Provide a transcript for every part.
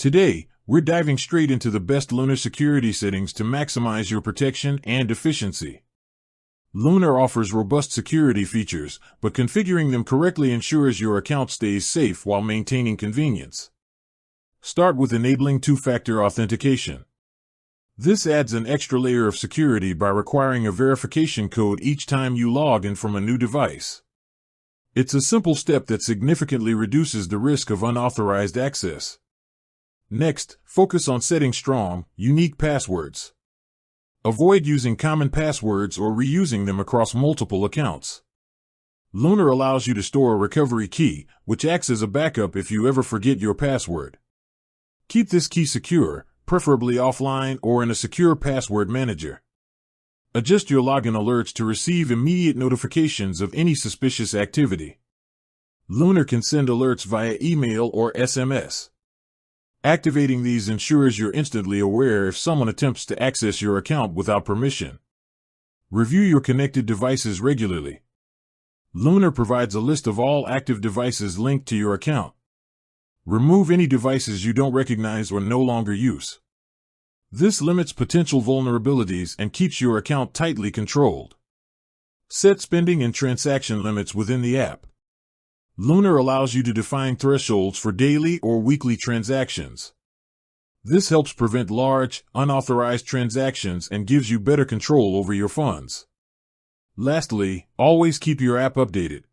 Today, we're diving straight into the best Lunar security settings to maximize your protection and efficiency. Lunar offers robust security features, but configuring them correctly ensures your account stays safe while maintaining convenience. Start with enabling two-factor authentication. This adds an extra layer of security by requiring a verification code each time you log in from a new device. It's a simple step that significantly reduces the risk of unauthorized access. Next, focus on setting strong, unique passwords. Avoid using common passwords or reusing them across multiple accounts. Lunar allows you to store a recovery key, which acts as a backup if you ever forget your password. Keep this key secure, preferably offline or in a secure password manager. Adjust your login alerts to receive immediate notifications of any suspicious activity. Lunar can send alerts via email or SMS. Activating these ensures you're instantly aware if someone attempts to access your account without permission. Review your connected devices regularly. Lunar provides a list of all active devices linked to your account. Remove any devices you don't recognize or no longer use. This limits potential vulnerabilities and keeps your account tightly controlled. Set spending and transaction limits within the app. Lunar allows you to define thresholds for daily or weekly transactions. This helps prevent large, unauthorized transactions and gives you better control over your funds. Lastly, always keep your app updated.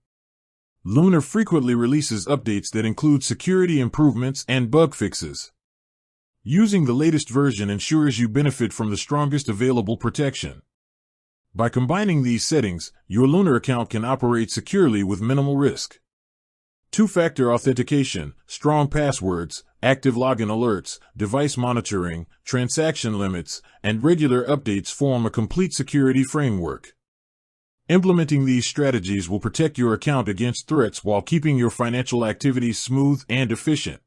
Lunar frequently releases updates that include security improvements and bug fixes. Using the latest version ensures you benefit from the strongest available protection. By combining these settings, your Lunar account can operate securely with minimal risk. Two-factor authentication, strong passwords, active login alerts, device monitoring, transaction limits, and regular updates form a complete security framework. Implementing these strategies will protect your account against threats while keeping your financial activities smooth and efficient.